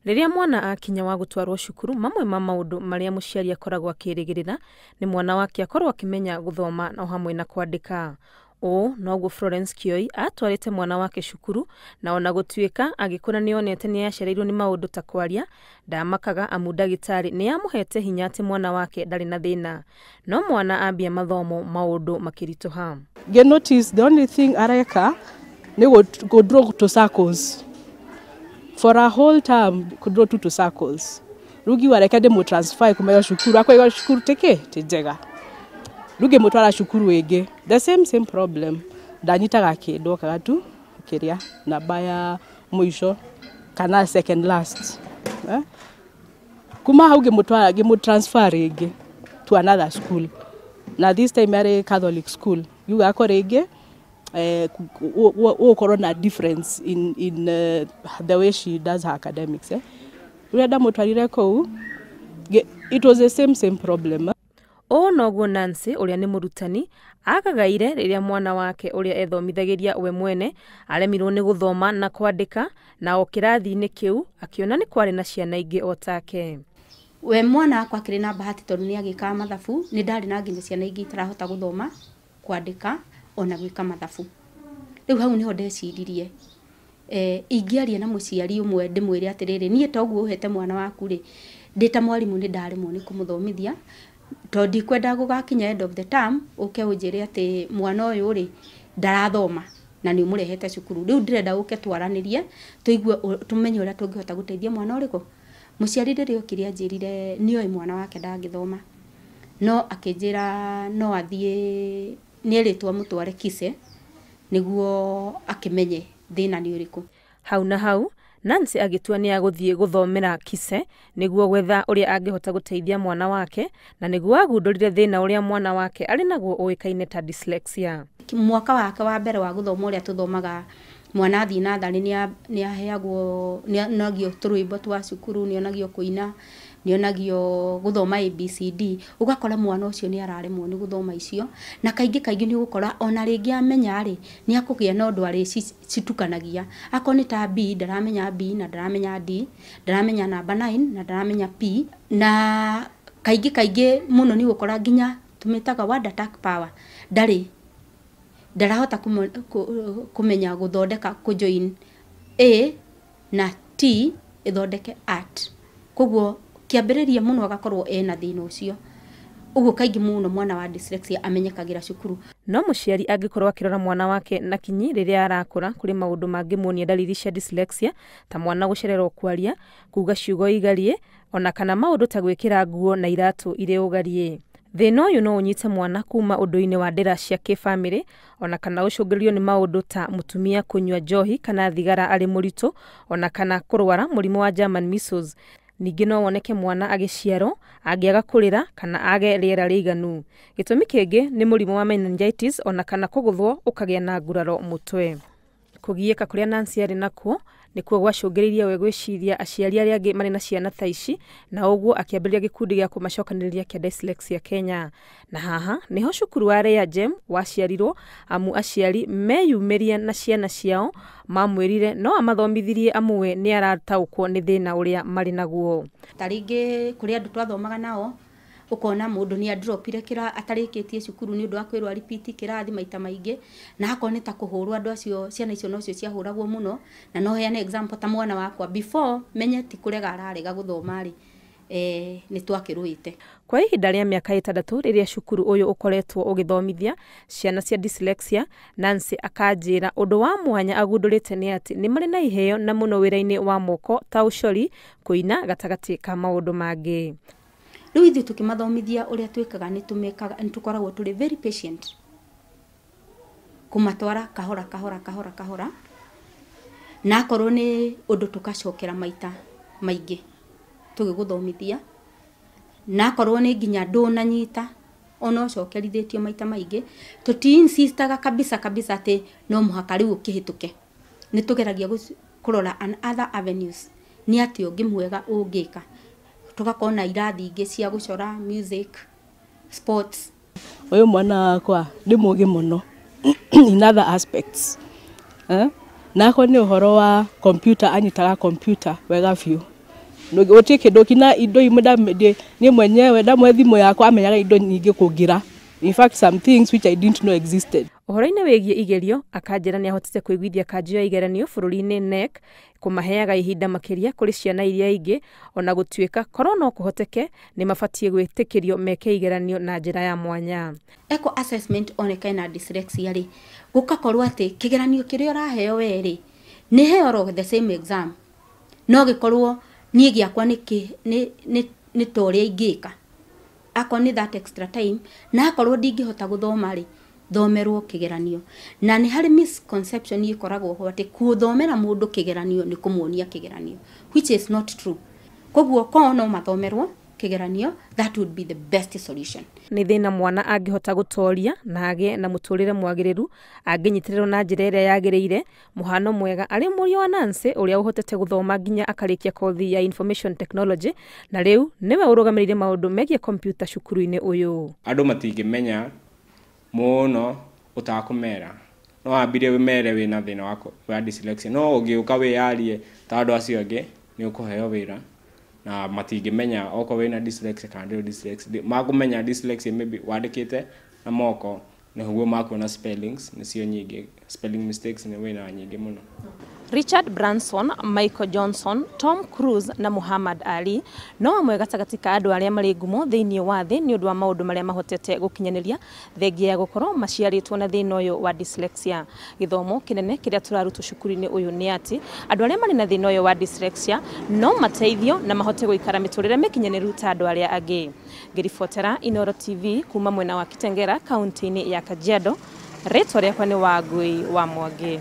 Riria mwana akinya wa gutwarwo cukuru, mamwe ma maundu maria muciari akoragwo akirigirira ni mwana wake akorwo akimenya guthoma na hamwe na kwandika. Noguo Florence Kioi atwarite mwana wake cukuru, na ona gutuika agikura nionete ni yacereirwo ni maundu ta kwaria, ndamakaga amu ndagitari ni amuhete hinya ati mwana wake ndari na thina. No mwana ambia mathomo maundu makirituha. Get notice the only thing areka ni go draw to circles. For a whole term could draw to circles. Rugi wareka de mo transfer kumenya cukuru akwa cukuru teke tijega. Rugi mutwara cukuru ege. The same problem. Ndanyitaga kindu kagatu kiria na baya mwisho kana second last. Kuma hauge mutwara gimu transfer ege to another school. Na this time are Catholic school. You akore ege corona difference in the way she does her academics. It was the same problem. Noguo Nancy uria ni murutani akagaire riria mwana wake uria ethomithagiria we mwene aremirwo ni guthoma na kwandika, na okirathi-ini kiu akiona ni kwari na ciana ingi otake. We mwana akwa kiri na bahati tondu ni agika mathabu, ni ndari na nginya ciana ingi itarahota guthoma kwandika ona gwika mathabu. Riu hau niho ndeciririe ingiaria na muciari umwe ndimwire atiriri nie toguo uhete mwana waku ri ndita mwarimu ni ndaremwo ni kumuthomithia tondi kwenda gugakinya end of the term uke unjire ati mwana uyu ri ndarathoma na ni umurehete cukuru. Riu ndirenda uke twaranirie tuigue tumenye uria tungihota guteithia mwana uriku. Muciari riria okiria njirire nioi mwana wake ndangithoma, no akinjira no athie nieritwa mutware Kise niguo akimenye thina ni uriku. Hau na hau Nancy agitua ni aguthie guthomera Kise niguo gwetha uria angihota guteithia mwana wake, na niguo agundurire thina uria mwana wake ari naguo uikaine ta dyslexia. Mwaka wake wa mbere wa guthoma uria tuthomaga mwana athi nathari ni aheagwo nionagio turwimbo twa cukuru, nionagio kuina, nionagio guthoma ABCD. Ugakora mwana ucio ni araremwo ni guthoma icio, na kaingi ni gukora ona ringi amenya ri ni akugia na undu ari citukanagia. Akoni ta B ndaramenya B na ndaramenya D, ndaramenya namba 9 na ndaramenya P, na kaingi muno ni gukora nginya tumitaga word attack power ndarahota kumenya guthondeka kujoin A na T ithondeke at. Koguo kiambiriria muno agakorwo ena thina ucio. Uguo kaingi muno mwana wa dyslexia amenyekagira cukuru. No muciari angikorwo akirora mwana wake na kinyi riria arakura kuri maundu mangimuonia dalili cia dyslexia ta mwana gucererwo kwaria, kuga ciugo igarie, ona kana maundu ta gwikira nguo na iratu ire ugarie. Thina uyu no unyite mwana kuma undu-ini wa ndera cia kifamily, ona kana ucungiririo ni maundu ta mutumia kunywa njohi kana thigara ari muritu, ona kana kurwara murimu wa German measles. Ningi no woneke mwana agiciaro agiaga kurira kana age riera riganu. Gitumi kingi ni murimu wa meningitis, ona kana kuguthwo ukagia na nguraro mutwe. Kugieka kuria Nancy ari nakuo nikuo gwacungiriria we gwiciria aciari aria angi mari na ciana ta ici, na uguo akiambiriria gikundi gia kumacokaniriria kia Dsylexia Kenya. Na haha niho cukuru wa Rea Gem waciarirwo amu aciari meyumiria na ciana ciao mamwirire no amathomithirie amwe ni arataukwo ni thina uria mari naguo. Taringi kuri andu twathomaga nao ukona mundu ni adropire kira atarikitie cukuru ni undu wa kwirwa repeat kirathi maita maingi, na hakoneta kuhurwa andu acio ciana icio no cio ciahuragwo muno. Na no heane example ta mwana wakwa before menye ti kurega ararega guthoma ri ni twakirwite. Kwa ihinda ria miaka 6 riria cukuru uyu ukoretwo ugithomithia ciana cia dyslexia, Nancy akanjira undu wa mwanya agundurite ni ati ni mari na iheo na muno wira-ini wa moko ta ucori, kuina gatagati ka maundu mangi. Riu ithu tukimathomithia uria twikaga ni tukoragwo turi very patient kumatwara kahora na korwo ni undu tukacokera maita maingi tugiguthomithia, na korwo ni nginya ndunanyita ono cokerithitio maita maingi tuti-insistaga kabisa ati no muhaka riu ukihituke. Ni tugeragia kurora other avenues ni ati ungi mwega ungika, tugakona irathi ingi cia gucora, music, sports. Uyu mwana wakwa ndi mugi muno in other aspects. nako nĩ ũhoro wa computer, anyitaga computer wega biũ. Gũtirĩ kĩndũ kina indo imwe niĩ mwenyewe ndamwe thimũ yakwa amenyaga indo nyingĩ kũngira. In fact, some things which I didn't know existed. Ũhoro-inĩ wĩgiĩ igerio, akanjĩra nĩ ahotete kũiguithia kanjũ ya igeranio bũrũri-inĩ NEC kũmaheaga ihinda makĩria kũrĩ ciana iria ingĩ, ona gũtuĩka korwo no kũhoteke nĩ mabatie gwĩtĩkĩrio meke igeranio na njĩra ya mwanya. Eco assessment onekaine na dyslexia rĩ, gũkakorwo atĩ kĩgeranio kĩrĩa ũraheo we rĩ, nĩ heo the same exam, no gĩkorwo niĩ gĩakwa nĩ torĩa ingĩka. Ako ni that extra time, na akorwo ndingĩhota gũthoma rĩ, thomerwo kĩgeranio. Na nĩ harĩ misconception ĩkoragwo ho atĩ kũthomera mũndũ kĩgeranio nĩ kũmuonia kĩgeranio, which is not true. Koguo ko no mathomerwo kĩgeranio, that would be the best solution. Nĩ thĩna mwana angĩhota gũtoria na agĩe na mũtũrĩre mwagĩrĩru angĩnyitĩrĩrwo na njĩra ĩrĩa yagĩrĩire. Mũhano mwega arĩ mũriũ wa Nancy ũrĩa ũhotete gũthoma nginya akarĩkia kothi ya information technology, na rĩu nĩwe ũrũgamĩrĩire maũndũ megiĩ computer cukuru-inĩ ũyũ. Andũ matingĩmenya mũno ũtakũmera, no wambire wĩmere wĩna thĩna wa dyslexia, no ũngĩũka wĩyarie ta andũ acio angĩ nĩ ũkũheo wĩra na matingĩmenya okorwo wĩna dyslexia kana ndũrĩ dyslexia. Magũmenya dyslexia maybe wandĩkĩte na moko nĩguo makuona spellings nĩcio nyingĩ, spelling mistakes nĩ wĩna nyingĩ mũno. Richard Branson, Michael Johnson, Tom Cruise na Muhammad Ali no amwe gatagatĩ ka andũ arĩa marĩ ngumo thĩinĩ wa thĩ nĩ ũndũ wa maũndũ marĩa mahotete gũkinyanĩria thengia ya gũkorwo maciarĩtwo na thĩna ũyũ wa dyslexia. Gĩthomo kĩnene kĩrĩa tũrarutwo cukuru-inĩ ũyũ nĩ atĩ andũ arĩa marĩ na thĩna ũyũ wa dyslexia no mateithio na mahote gũikara mĩtũrĩre mĩkinyanĩru ta andũ arĩa angĩ. Ngĩribotera Inooro TV kuma mwena wa Kitengera, kaunti-inĩ ya Kajiado, rĩtwa rĩakwa nĩ Wangui wa Mwangi.